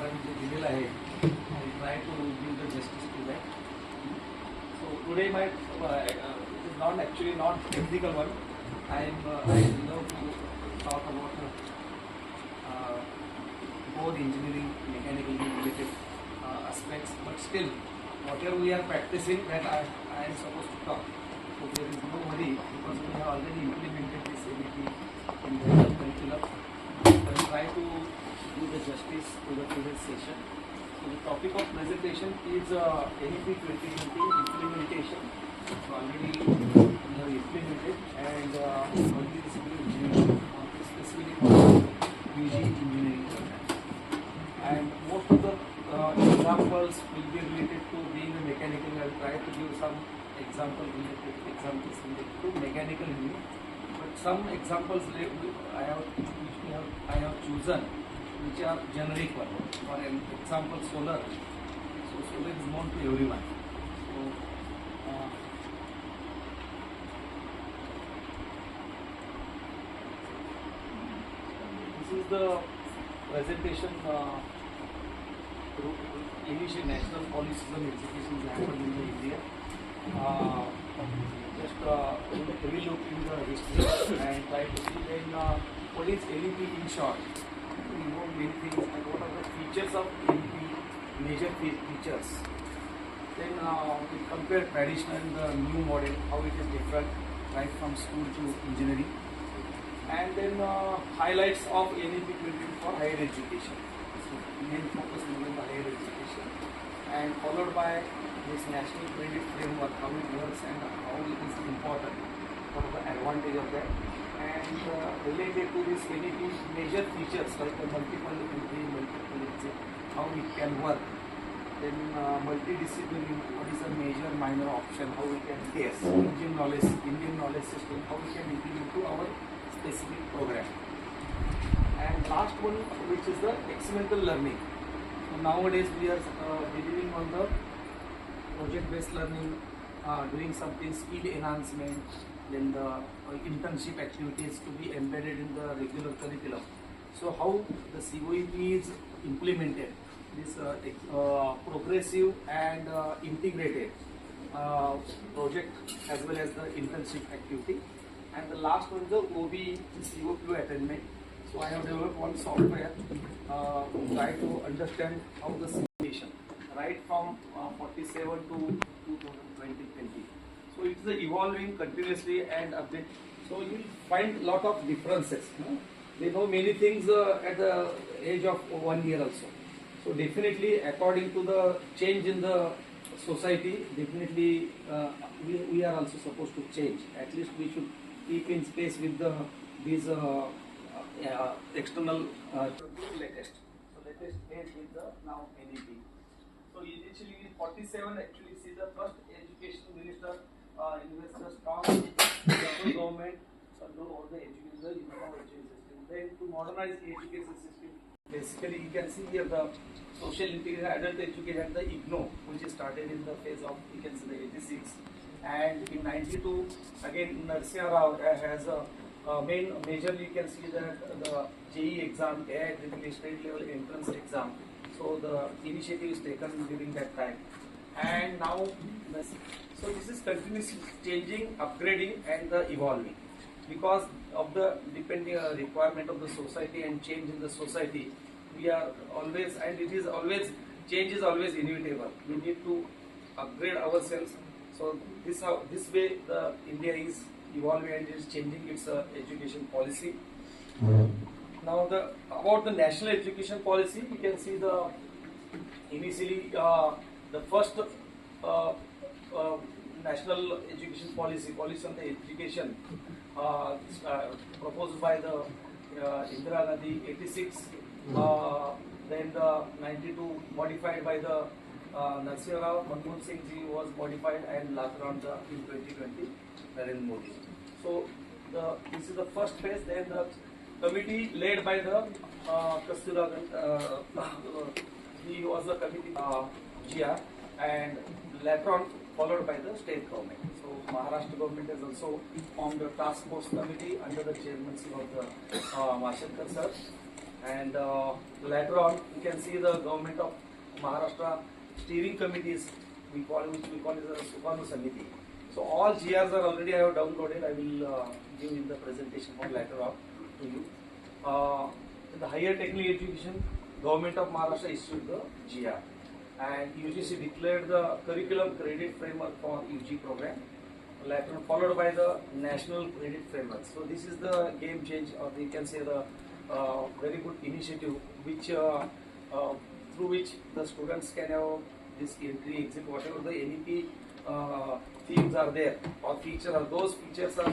सरांनी दिलेलं आहे. I try to give the justice to that. So today my it is not actually not technical one. I love to talk about both engineering, mechanically related aspects, but still whatever we are practicing that I am supposed to talk. So there is no worry because we have already implemented this ABP in the curriculum. I will try to do the justice to the previous session. So the topic of presentation is ABP 2020 implementation. So already we have implemented and multidisciplinary engineering, specifically PG engineering program. And most of the examples will be related to being a mechanical. I will try to give some examples related to mechanical engineering. But some examples I have chosen which are generic one. For example, solar. So solar is known to everyone. So this is the presentation. Initial national policies on education is happened in India. Just heavy look in the history and try to see then what is ABP in short. We know many things and what are the features of ABP, major features. Then we compare traditional and the new model, how it is different right from school to engineering. And then highlights of ABP 2020 for higher education. So main focus is on the higher education and followed by this national credit framework, how it works and how it is important, what are the advantage of that, and related to this ABP major features like the multiple entry, multiple exit, how it can work, then multidisciplinary, what is a major minor option, how we can test, Indian knowledge system, how we can implement to our specific program. And last one, which is the experimental learning. So nowadays we are believing on the project-based learning, doing something skill enhancement, then the internship activities to be embedded in the regular curriculum. So how the COEP is implemented, this progressive and integrated project as well as the internship activity. And the last one is the OB COP attainment. So I have developed one software to try to understand how the simulation right from 47 to 2020. So it is evolving continuously and update. So you will find lot of differences. They know many things at the age of 1 year also. So definitely according to the change in the society, definitely we are also supposed to change. At least we should keep in space with these external latest. So latest age is the now NEP. So initially in 47 actually see the first education minister investor strong central government control over the education system. Then to modernize education system, basically you can see here the social integration adult education and the IGNO, which is started in the phase of you can see the 86, and in 92 again Narsingha Rao has a majorly you can see that the JEE exam, AI state level entrance exam. So the initiative is taken during that time, and now so this is continuously changing, upgrading, and evolving because of the depending requirement of the society and change in the society. We are always, and it is always change is always inevitable. We need to upgrade ourselves. So this way the India is evolving and is changing its education policy. Now about the national education policy, you can see the initially the first national education policy on the education proposed by the Indira Gandhi 86, then the 92 modified by the Narsingha Rao, Manmohan Singh ji was modified, and later on in 2020 Narendra Modi. So this is the first phase. Then the committee led by the Kastura, he was the committee GR, and later on followed by the state government. So Maharashtra government has also formed a task force committee under the chairmanship of the Mashankar sir, And later on, you can see the government of Maharashtra steering committees, which we call it as Supanu Samiti. So all GRs are already I have downloaded. I will give in the presentation for later on to you. In the higher technical education, government of Maharashtra issued the GR, and UGC declared the curriculum credit framework for UG program. Later on, followed by the national credit framework. So this is the game change, or you can say the very good initiative, which through which the students can have this entry, exit, whatever the NEP themes are there or features, or those features are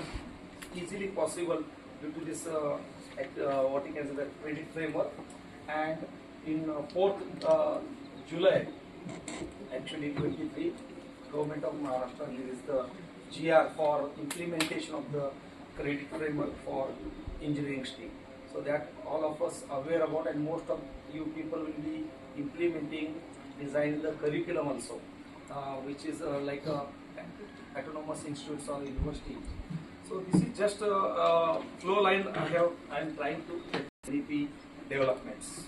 easily possible due to this what you can say the credit framework. And in 4th July, actually 23, government of Maharashtra released the GR for implementation of the credit framework for engineering stream. So that all of us aware about, and most of you people will be implementing, designing the curriculum also, which is like autonomous institutes or universities. So this is just a flow line I am trying to NEP developments.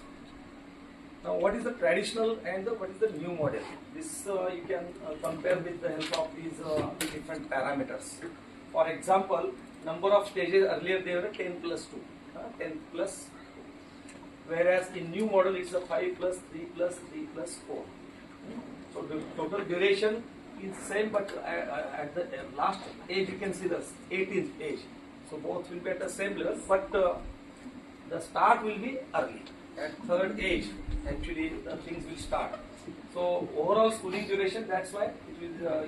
Now, what is the traditional and what is the new model? This you can compare with the help of these different parameters. For example, number of stages earlier they were 10 plus 2, 10 plus 2. Whereas in new model it's a 5 plus 3 plus 3 plus 4. So the total duration is same, but at the last age you can see the 18th age. So both will be at the same level, but the start will be early. At third age, actually the things will start. So overall schooling duration, that's why it will